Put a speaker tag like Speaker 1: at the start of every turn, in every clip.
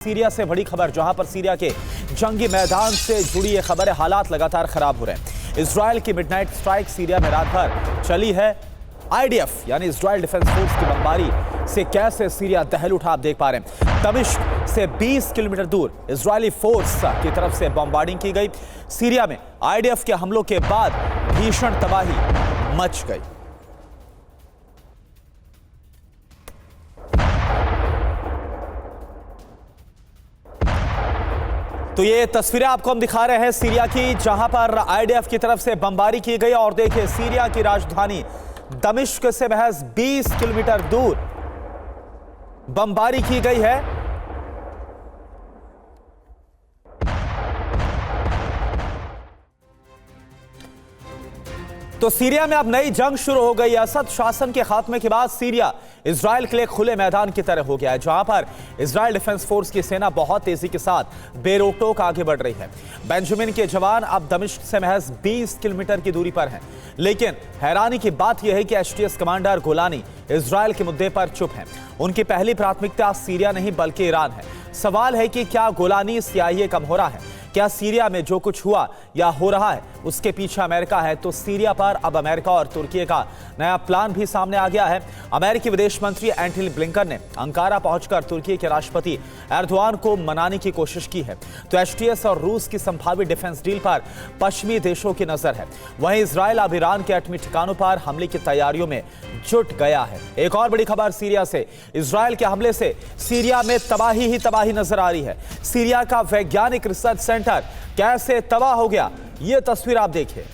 Speaker 1: Syria से बड़ी खबर, जहां पर सीरिया के जंगी मैदान से जुड़ी ये खबर है। हालात लगातार खराब हो रहे हैं। इजराइल की मिडनाइट स्ट्राइक सीरिया में रात भर चली है। आईडीएफ यानी इजराइल डिफेंस फोर्स की बमबारी से कैसे सीरिया दहल उठा, आप देख पा रहे हैं। दमिश्क से 20 किलोमीटर दूर इजरायली फोर्स की तरफ से बमबार्डिंग की गई। सीरिया में आईडीएफ के हमलों के बाद भीषण तबाही मच गई। तो ये तस्वीरें आपको हम दिखा रहे हैं सीरिया की, जहां पर आईडीएफ की तरफ से बमबारी की गई। और देखिए, सीरिया की राजधानी दमिश्क से महज 20 किलोमीटर दूर बमबारी की गई है। तो सीरिया में अब नई जंग शुरू हो गई। असद शासन के खात्मे के बाद सीरिया इजराइल के लिए खुले मैदान की तरह हो गया है, जहां पर इजराइल डिफेंस फोर्स की सेना बहुत तेजी के साथ बेरोक-टोक आगे बढ़ रही है। बेंजामिन के जवान अब दमिश्क से महज 20 किलोमीटर की दूरी पर हैं। लेकिन हैरानी की बात यह है कि एचटीएस कमांडर गोलानी इजराइल के मुद्दे पर चुप हैं। उनकी पहली प्राथमिकता सीरिया नहीं बल्कि ईरान है। सवाल है कि क्या गोलानी सियाही कम हो रहा है? क्या सीरिया में जो कुछ हुआ या हो रहा है उसके पीछे अमेरिका है? तो सीरिया पर अब अमेरिका और तुर्की का नया प्लान भी सामने आ गया है। अमेरिकी विदेश मंत्री एंटनी ब्लिंकन ने अंकारा पहुंचकर तुर्की के राष्ट्रपति एर्दोआन को मनाने की कोशिश की है। तो एचटीएस और रूस की संभावित डिफेंस डील पर पश्चिमी देशों की नजर है। वहीं इजराइल अब ईरान के एटमी ठिकानों पर हमले की तैयारियों में जुट गया है। एक और बड़ी खबर सीरिया से। इजराइल के हमले से सीरिया में तबाही ही तबाही नजर आ रही है। सीरिया का वैज्ञानिक रिसर्च सेंटर कैसे तबाह हो गया, यह तस्वीर आप देखिए।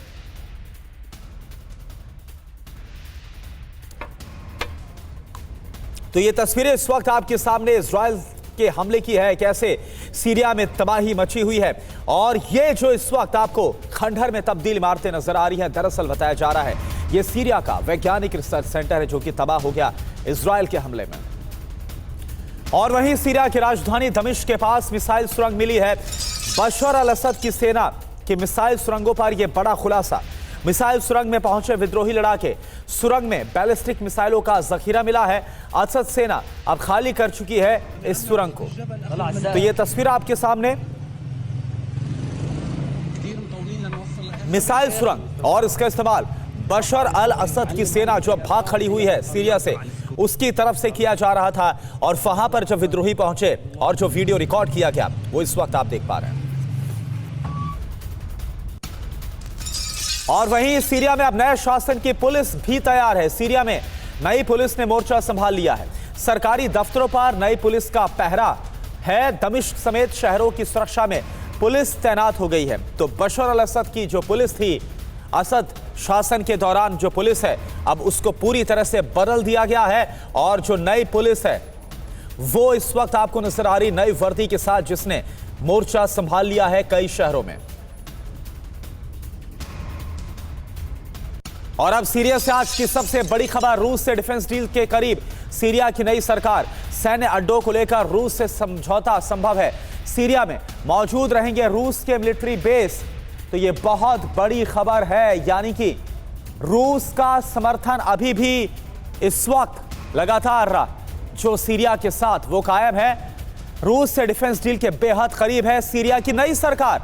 Speaker 1: तो ये तस्वीरें इस वक्त आपके सामने इजराइल के हमले की है, कैसे सीरिया में तबाही मची हुई है। और ये जो इस वक्त आपको खंडहर में तब्दील इमारतें नजर आ रही हैं, दरअसल बताया जा रहा है ये सीरिया का वैज्ञानिक रिसर्च सेंटर है जो कि तबाह हो गया इजराइल के हमले में। और वहीं सीरिया की राजधानी दमिश्क के पास मिसाइल सुरंग मिली है। बशर अल असद की सेना की मिसाइल सुरंगों पर यह बड़ा खुलासा। मिसाइल सुरंग में पहुंचे विद्रोही लड़ाके। सुरंग में बैलिस्टिक मिसाइलों का जखीरा मिला है। असद सेना अब खाली कर चुकी है इस सुरंग को। तो यह तस्वीर आपके सामने, मिसाइल सुरंग और इसका इस्तेमाल बशर अल असद की सेना जो अब भाग खड़ी हुई है सीरिया से, उसकी तरफ से किया जा रहा था। और वहां पर जब विद्रोही पहुंचे और जो वीडियो रिकॉर्ड किया गया वो इस वक्त आप देख पा रहे हैं। और वहीं सीरिया में अब नए शासन की पुलिस भी तैयार है। सीरिया में नई पुलिस ने मोर्चा संभाल लिया है। सरकारी दफ्तरों पर नई पुलिस का पहरा है। दमिश्क समेत शहरों की सुरक्षा में पुलिस तैनात हो गई है। तो बशर अल असद की जो पुलिस थी, असद शासन के दौरान जो पुलिस है, अब उसको पूरी तरह से बदल दिया गया है। और जो नई पुलिस है वो इस वक्त आपको नजर आ रही नई वर्दी के साथ, जिसने मोर्चा संभाल लिया है कई शहरों में। और अब सीरिया से आज की सबसे बड़ी खबर, रूस से डिफेंस डील के करीब सीरिया की नई सरकार। सैन्य अड्डों को लेकर रूस से समझौता संभव है। सीरिया में मौजूद रहेंगे रूस के मिलिट्री बेस। तो ये बहुत बड़ी खबर है, यानी कि रूस का समर्थन अभी भी इस वक्त लगातार जो सीरिया के साथ वो कायम है। रूस से डिफेंस डील के बेहद करीब है सीरिया की नई सरकार,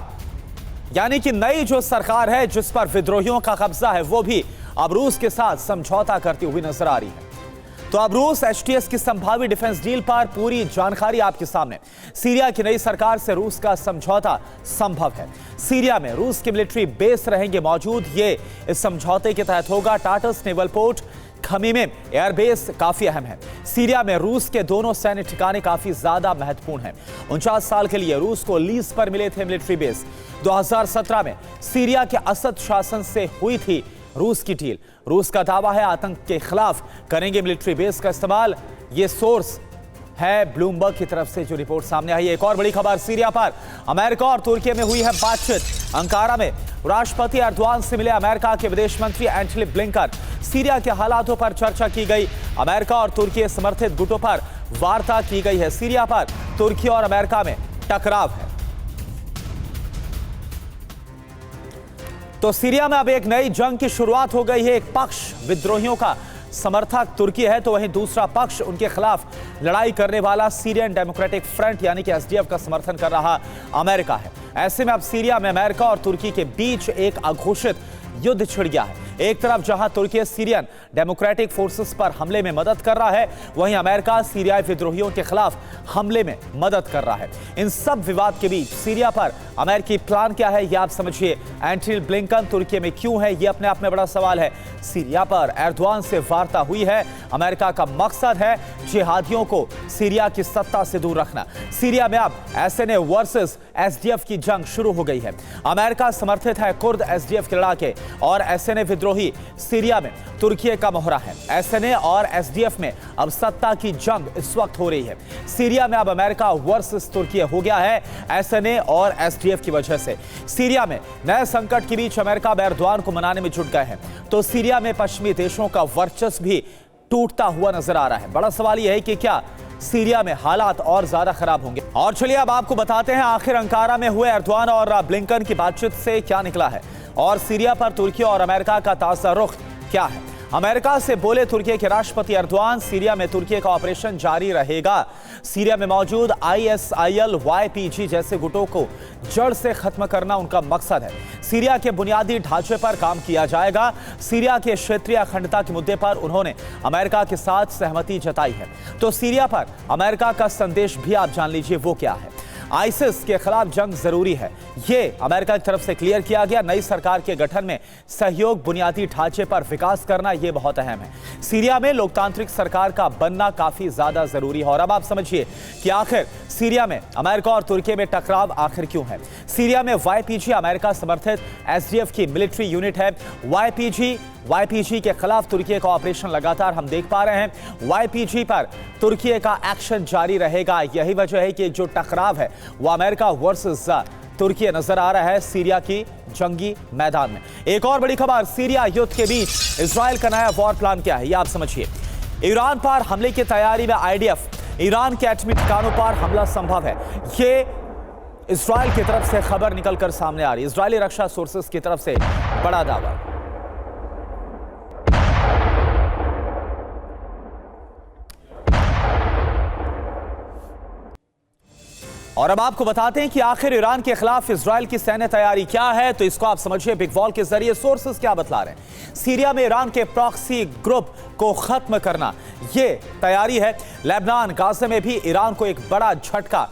Speaker 1: यानी कि नई जो सरकार है जिस पर विद्रोहियों का कब्जा है, वो भी अब रूस के साथ समझौता करती हुई नजर आ रही है। तो अब रूस एचटीएस की संभावित डिफेंस डील पर पूरी जानकारी आपके सामने। सीरिया की नई सरकार से रूस का समझौता संभव है। सीरिया में रूस के मिलिट्री बेस रहेंगे मौजूद। ये इस समझौते के तहत होगा। टाटस नेवल पोर्ट खमीमेम एयरबेस काफी अहम है। सीरिया में रूस के दोनों सैन्य ठिकाने काफी ज्यादा महत्वपूर्ण हैं। 49 साल के लिए रूस को लीज पर मिले थे मिलिट्री बेस। 2017 में सीरिया के असद शासन से हुई थी रूस की डील। रूस का दावा है आतंक के खिलाफ करेंगे मिलिट्री बेस का इस्तेमाल। ये सोर्स है ब्लूमबर्ग की तरफ से जो रिपोर्ट सामने आई है। एक और बड़ी खबर सीरिया पर, अमेरिका और तुर्की में हुई है बातचीत। अंकारा में राष्ट्रपति एर्दोआन से मिले अमेरिका के विदेश मंत्री एंटनी ब्लिंकन। सीरिया के हालातों पर चर्चा की गई। अमेरिका और तुर्की समर्थित गुटों पर वार्ता की गई है। सीरिया पर तुर्की और अमेरिका में टकराव है। तो सीरिया में अब एक नई जंग की शुरुआत हो गई है। एक पक्ष विद्रोहियों का समर्थक तुर्की है तो वहीं दूसरा पक्ष उनके खिलाफ लड़ाई करने वाला सीरियन डेमोक्रेटिक फ्रंट यानी कि एसडीएफ का समर्थन कर रहा अमेरिका है। ऐसे में अब सीरिया में अमेरिका और तुर्की के बीच एक अघोषित युद्ध छिड़ गया है। एक तरफ जहां तुर्की सीरियन डेमोक्रेटिक फोर्सेस पर हमले में मदद कर रहा है, वहीं अमेरिका सीरियाई विद्रोहियों के खिलाफ हमले में मदद कर रहा है। इन सब विवाद के बीच सीरिया पर अमेरिकी प्लान क्या है, यह आप समझिए। एंटनी ब्लिंकन तुर्की में क्यों है, यह अपने आप में बड़ा सवाल है। सीरिया पर एर्दोआन से वार्ता हुई है। अमेरिका का मकसद है जिहादियों को सीरिया की सत्ता से दूर रखना। सीरिया में अब एसएनए वर्सेस एसडीएफ की जंग शुरू हो गई है। अमेरिका समर्थित है कुर्द एसडीएफ के लड़ाके और एसएनए विद्रोही सीरिया में तुर्की का मोहरा है। एसएनए और एसडीएफ में अब सत्ता की जंग इस वक्त हो रही है। सीरिया में अब अमेरिका वर्सेस तुर्की हो गया है एसएनए और एसडीएफ की वजह से। सीरिया में नए संकट के बीच अमेरिका एर्दोआन को मनाने में जुट गए हैं, तो सीरिया में पश्चिमी देशों का वर्चस्व भी टूटता हुआ नजर आ रहा है। बड़ा सवाल यह है कि क्या सीरिया में हालात और ज्यादा खराब होंगे। और चलिए अब आपको बताते हैं आखिर अंकारा में हुए एर्दोआन और ब्लिंकन की बातचीत से क्या निकला है और सीरिया पर तुर्की और अमेरिका का ताजा रुख क्या है। अमेरिका से बोले तुर्की के राष्ट्रपति एर्दोआन, सीरिया में तुर्की का ऑपरेशन जारी रहेगा। सीरिया में मौजूद आईएसआईएल वाईपीजी जैसे गुटों को जड़ से खत्म करना उनका मकसद है। सीरिया के बुनियादी ढांचे पर काम किया जाएगा। सीरिया के क्षेत्रीय अखंडता के मुद्दे पर उन्होंने अमेरिका के साथ सहमति जताई है। तो सीरिया पर अमेरिका का संदेश भी आप जान लीजिए वो क्या है। आईसिस के खिलाफ जंग जरूरी है, ये अमेरिका की तरफ से क्लियर किया गया। नई सरकार के गठन में सहयोग, बुनियादी ढांचे पर विकास करना यह बहुत अहम है। सीरिया में लोकतांत्रिक सरकार का बनना काफी ज्यादा जरूरी है। और अब आप समझिए कि आखिर सीरिया में अमेरिका और तुर्की में टकराव आखिर क्यों है। सीरिया में वाईपीजी अमेरिका समर्थित एसडीएफ की मिलिट्री यूनिट है। वाईपीजी के खिलाफ तुर्की का ऑपरेशन लगातार हम देख पा रहे हैं। वाईपीजी पर तुर्की का एक्शन जारी रहेगा। यही वजह है कि जो टकराव है वो अमेरिका वर्सेस तुर्की नजर आ रहा है सीरिया की जंगी मैदान में। एक और बड़ी खबर, सीरिया युद्ध के बीच इजराइल का नया वॉर प्लान क्या है, यह आप समझिए। ईरान पर हमले की तैयारी में आईडीएफ, ईरान के एटमी ठिकानों पर हमला संभव है, ये इजराइल की तरफ से खबर निकलकर सामने आ रही है। इजरायली रक्षा सोर्सेस की तरफ से बड़ा दावा। और अब आपको बताते हैं कि आखिर ईरान के खिलाफ इजराइल की सैन्य तैयारी क्या है, तो इसको आप समझिए बिग वॉल के जरिए। सोर्सेस क्या बतला रहे हैं, सीरिया में ईरान के प्रॉक्सी ग्रुप को खत्म करना ये तैयारी है। लेबनान, गाजा में भी ईरान को एक बड़ा झटका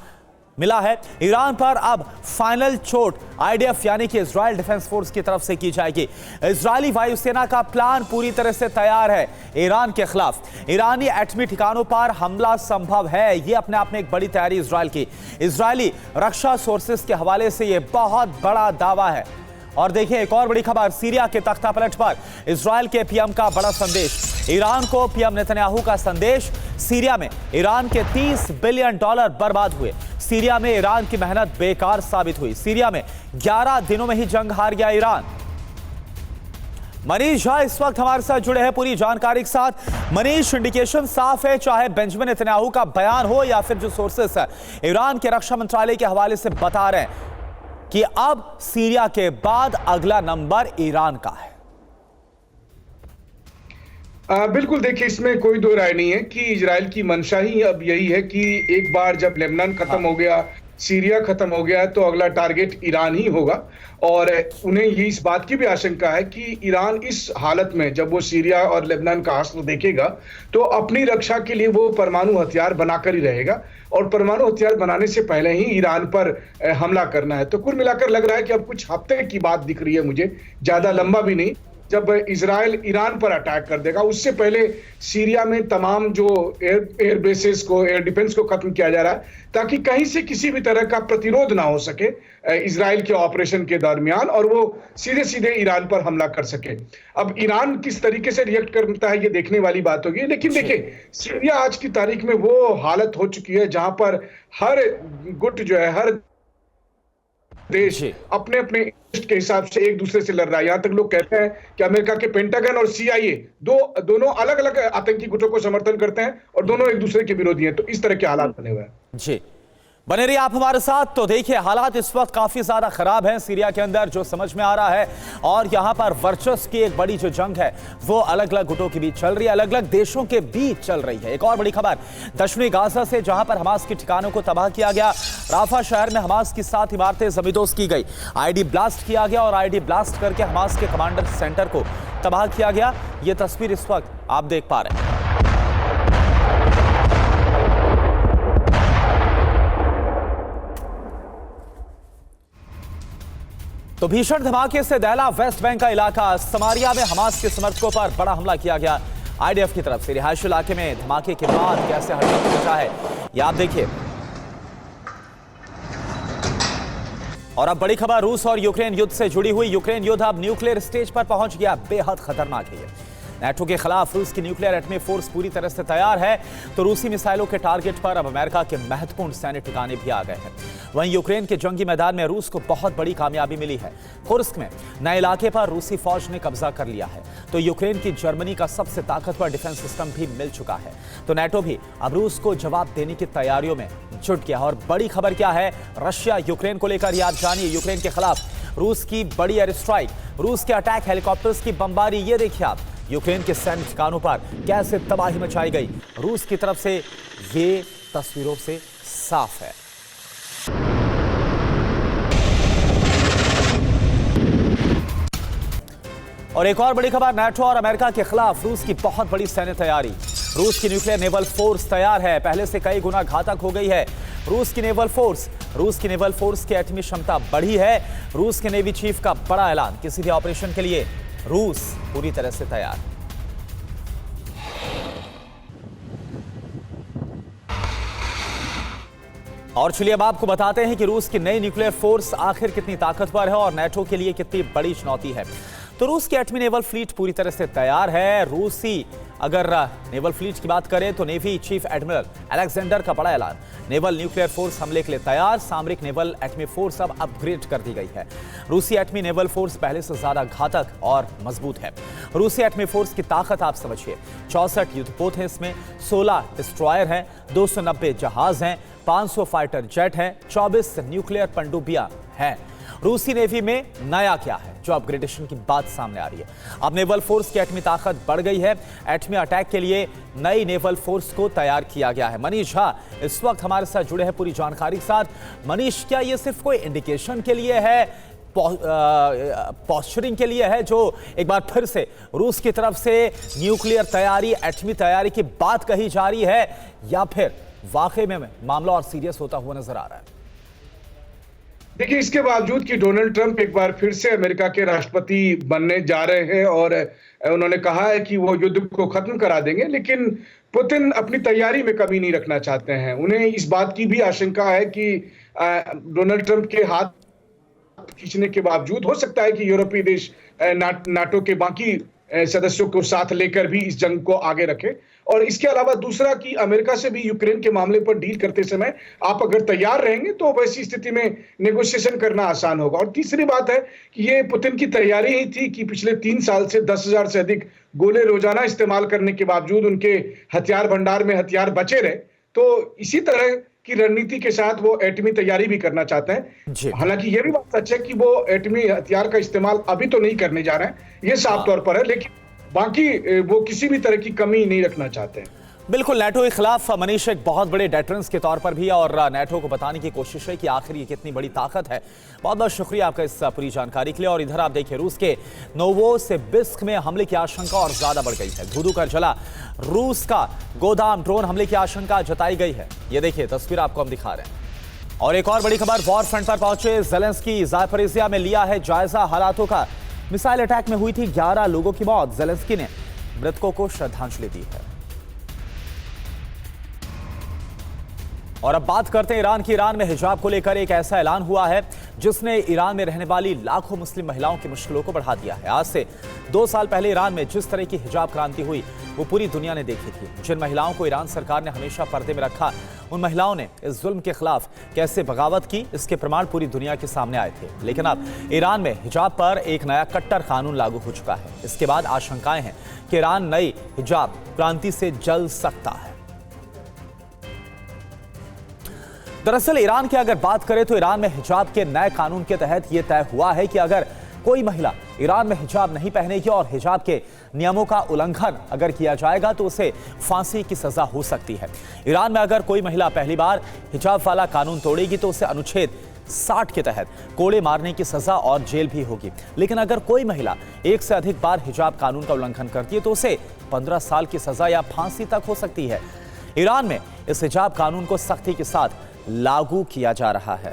Speaker 1: मिला है। ईरान पर अब फाइनल चोट आईडीएफ यानी कि इजराइल डिफेंस फोर्स की तरफ से की जाएगी। इजरायली वायुसेना का प्लान पूरी तरह से तैयार है ईरान के खिलाफ। ईरानी एटमी ठिकानों पर हमला संभव है, यह अपने आप में एक बड़ी तैयारी इजराइल की। इजरायली रक्षा सोर्सेस के हवाले से यह बहुत बड़ा दावा है। और देखिए एक और बड़ी खबर, सीरिया के तख्ता पलट पर इजराइल के पीएम का बड़ा संदेश। ईरान को पीएम नेतन्याहू का संदेश, सीरिया में ईरान के $30 बिलियन बर्बाद हुए। सीरिया में ईरान की मेहनत बेकार साबित हुई। सीरिया में 11 दिनों में ही जंग हार गया ईरान। मनीष झा इस वक्त हमारे साथ जुड़े हैं पूरी जानकारी के साथ। मनीष, इंडिकेशन साफ है, चाहे बेंजामिन नेतन्याहू का बयान हो या फिर जो सोर्सेस है ईरान के रक्षा मंत्रालय के हवाले से बता रहे हैं कि अब सीरिया के बाद अगला नंबर ईरान का है।
Speaker 2: बिल्कुल, देखिए इसमें कोई दो राय नहीं है कि इजराइल की मंशा ही अब यही है कि एक बार जब लेबनान खत्म हो गया, सीरिया खत्म हो गया, तो अगला टारगेट ईरान ही होगा। और उन्हें ये इस बात की भी आशंका है कि ईरान इस हालत में जब वो सीरिया और लेबनान का हासिल देखेगा तो अपनी रक्षा के लिए वो परमाणु हथियार बनाकर ही रहेगा और परमाणु हथियार बनाने से पहले ही ईरान पर हमला करना है। तो कुल मिलाकर लग रहा है कि अब कुछ हफ्ते की बात दिख रही है मुझे, ज्यादा लंबा भी नहीं, जब इजराइल ईरान पर अटैक कर देगा। उससे पहले सीरिया में तमाम जो एयर बेसेस को, एयर डिफेंस को खत्म किया जा रहा है ताकि कहीं से किसी भी तरह का प्रतिरोध ना हो सके इजराइल के ऑपरेशन के दरमियान और वो सीधे सीधे ईरान पर हमला कर सके। अब ईरान किस तरीके से रिएक्ट करता है ये देखने वाली बात होगी। लेकिन देखिए, सीरिया आज की तारीख में वो हालत हो चुकी है जहां पर हर गुट जो है, हर देश अपने अपने के हिसाब से एक दूसरे से लड़ रहा है। यहां तक लोग कहते हैं कि अमेरिका के पेंटागन और सीआईए दोनों अलग अलग आतंकी गुटों को समर्थन करते हैं और दोनों एक दूसरे के विरोधी हैं। तो इस तरह के हालात बने हुए हैं।
Speaker 1: जी बने रहिए आप हमारे साथ। तो देखिए, हालात इस वक्त काफी ज्यादा खराब हैं सीरिया के अंदर, जो समझ में आ रहा है। और यहां पर वर्चस्व की एक बड़ी जो जंग है वो अलग अलग गुटों के बीच चल रही है, अलग अलग देशों के बीच चल रही है। एक और बड़ी खबर दक्षिणी गाजा से, जहां पर हमास के ठिकानों को तबाह किया गया। राफा शहर में हमास की 7 इमारतें जमींदोज की गई, आईडी ब्लास्ट किया गया और आईडी ब्लास्ट करके हमास के कमांडर सेंटर को तबाह किया गया। यह तस्वीर इस वक्त आप देख पा रहे हैं। तो भीषण धमाके से दहला वेस्ट बैंक का इलाका। समारिया में हमास के समर्थकों पर बड़ा हमला किया गया आईडीएफ की तरफ से। रिहायशी इलाके में धमाके के बाद कैसे हड़कंप मचा है ये आप देखिए। और अब बड़ी खबर रूस और यूक्रेन युद्ध से जुड़ी हुई। यूक्रेन युद्ध अब न्यूक्लियर स्टेज पर पहुंच गया। बेहद खतरनाक है ये। नेटो के खिलाफ रूस की न्यूक्लियर एटमी फोर्स पूरी तरह से तैयार है। तो रूसी मिसाइलों के टारगेट पर अब अमेरिका के महत्वपूर्ण सैन्य ठिकाने भी आ गए हैं। वहीं यूक्रेन के जंगी मैदान में रूस को बहुत बड़ी कामयाबी मिली है। कुर्स्क में नए इलाके पर रूसी फौज ने कब्जा कर लिया है। तो यूक्रेन की जर्मनी का सबसे ताकतवर डिफेंस सिस्टम भी मिल चुका है। तो नेटो भी अब रूस को जवाब देने की तैयारियों में जुट गया। और बड़ी खबर क्या है रशिया यूक्रेन को लेकर, ये आप जानिए। यूक्रेन के खिलाफ रूस की बड़ी एयर स्ट्राइक, रूस के अटैक हेलीकॉप्टर्स की बमबारी, ये देखिए आप। यूक्रेन के सैन्य ठिकानों पर कैसे तबाही मचाई गई रूस की तरफ से, ये तस्वीरों से साफ है। और एक और बड़ी खबर, नेटो और अमेरिका के खिलाफ रूस की बहुत बड़ी सैन्य तैयारी। रूस की न्यूक्लियर नेवल फोर्स तैयार है, पहले से कई गुना घातक हो गई है रूस की नेवल फोर्स की एटमी क्षमता बढ़ी है। रूस के नेवी चीफ का बड़ा ऐलान, किसी भी ऑपरेशन के लिए रूस पूरी तरह से तैयार। और चलिए अब आपको बताते हैं कि रूस की नई न्यूक्लियर फोर्स आखिर कितनी ताकतवर है और नेटो के लिए कितनी बड़ी चुनौती है। तो रूस की एटमी नेवल फ्लीट पूरी तरह से तैयार है। रूसी अगर नेवल फ्लीट की बात करें तो नेवी चीफ एडमिरल अलेक्जेंडर का बड़ा ऐलान। नेवल न्यूक्लियर फोर्स हमले के लिए तैयार। सामरिक नेवल एटमी फोर्स अब अपग्रेड कर दी गई है। रूसी एटमी नेवल फोर्स पहले से ज्यादा घातक और मजबूत है। रूसी एटमी फोर्स की ताकत आप समझिए, 64 युद्धपोत हैं इसमें, 16 डिस्ट्रॉयर हैं, 290 जहाज हैं, 500 फाइटर जेट हैं, 24 न्यूक्लियर पनडुब्बियां हैं। रूसी नेवी में नया क्या है जो अपग्रेडेशन की बात सामने आ रही है। अब नेवल फोर्स की एटमी ताकत बढ़ गई है। एटमी अटैक के लिए नई नेवल फोर्स को तैयार किया गया है। मनीष झा इस वक्त हमारे साथ जुड़े हैं पूरी जानकारी के साथ। मनीष, क्या ये सिर्फ कोई इंडिकेशन के लिए है, पॉस्चरिंग के लिए है, जो एक बार फिर से रूस की तरफ से न्यूक्लियर तैयारी, एटमी तैयारी की बात कही जा रही है, या फिर वाकई में मामला और सीरियस होता हुआ नजर आ रहा है?
Speaker 2: देखिए, इसके बावजूद कि डोनाल्ड ट्रंप एक बार फिर से अमेरिका के राष्ट्रपति बनने जा रहे हैं और उन्होंने कहा है कि वो युद्ध को खत्म करा देंगे, लेकिन पुतिन अपनी तैयारी में कमी नहीं रखना चाहते हैं। उन्हें इस बात की भी आशंका है कि डोनाल्ड ट्रंप के हाथ खींचने के बावजूद हो सकता है कि यूरोपीय देश नाटो के बाकी सदस्यों को साथ लेकर भी इस जंग को आगे रखे। और इसके अलावा दूसरा कि अमेरिका से भी यूक्रेन के मामले पर डील करते समय आप अगर तैयार रहेंगे तो वैसी स्थिति में नेगोशिएशन करना आसान होगा। और तीसरी बात है कि ये पुतिन की तैयारी ही थी कि पिछले 3 साल से 10,000 से अधिक गोले रोजाना इस्तेमाल करने के बावजूद उनके हथियार भंडार में हथियार बचे रहे। तो इसी तरह की रणनीति के साथ वो एटमी तैयारी भी करना चाहते हैं। हालांकि ये भी बात सच है कि वो एटमी हथियार का इस्तेमाल अभी तो नहीं करने जा रहे हैं, ये साफ तौर पर है, लेकिन बाकी वो किसी भी तरह की कमी नहीं रखना चाहते हैं।
Speaker 1: बिल्कुल, नेटो के खिलाफ मनीष एक बहुत बड़े डेटरेंस के तौर पर भी है और नेटो को बताने की कोशिश है कि आखिर ये कितनी बड़ी ताकत है। बहुत बहुत शुक्रिया आपका इस पूरी जानकारी के लिए। और इधर आप देखिए, रूस के नोवोसिबिर्स्क में हमले की आशंका और ज्यादा बढ़ गई है। धू कर जला रूस का गोदाम, ड्रोन हमले की आशंका जताई गई है। ये देखिए तस्वीर आपको हम दिखा रहे हैं। और एक और बड़ी खबर, वॉर फ्रंट पर पहुंचे ज़ेलेंस्की, ज़ापोरिज़िया में लिया है जायजा हालातों का। मिसाइल अटैक में हुई थी 11 लोगों की मौत। ज़ेलेंस्की ने मृतकों को श्रद्धांजलि दी है। और अब बात करते हैं ईरान की। ईरान में हिजाब को लेकर एक ऐसा ऐलान हुआ है जिसने ईरान में रहने वाली लाखों मुस्लिम महिलाओं की मुश्किलों को बढ़ा दिया है। आज से 2 साल पहले ईरान में जिस तरह की हिजाब क्रांति हुई वो पूरी दुनिया ने देखी थी। जिन महिलाओं को ईरान सरकार ने हमेशा पर्दे में रखा, उन महिलाओं ने इस जुल्म के खिलाफ कैसे बगावत की, इसके प्रमाण पूरी दुनिया के सामने आए थे। लेकिन अब ईरान में हिजाब पर एक नया कट्टर कानून लागू हो चुका है। इसके बाद आशंकाएं हैं कि ईरान नई हिजाब क्रांति से जल सकता है। दरअसल ईरान की अगर बात करें तो ईरान में हिजाब के नए कानून के तहत यह तय हुआ है कि अगर कोई महिला ईरान में हिजाब नहीं पहनेगी और हिजाब के नियमों का उल्लंघन अगर किया जाएगा तो उसे फांसी की सजा हो सकती है। ईरान में अगर कोई महिला पहली बार हिजाब वाला कानून तोड़ेगी तो उसे अनुच्छेद 60 के तहत कोड़े मारने की सजा और जेल भी होगी। लेकिन अगर कोई महिला एक से अधिक बार हिजाब कानून का उल्लंघन करती है तो उसे 15 साल की सजा या फांसी तक हो सकती है। ईरान में इस हिजाब कानून को सख्ती के साथ लागू किया जा रहा है।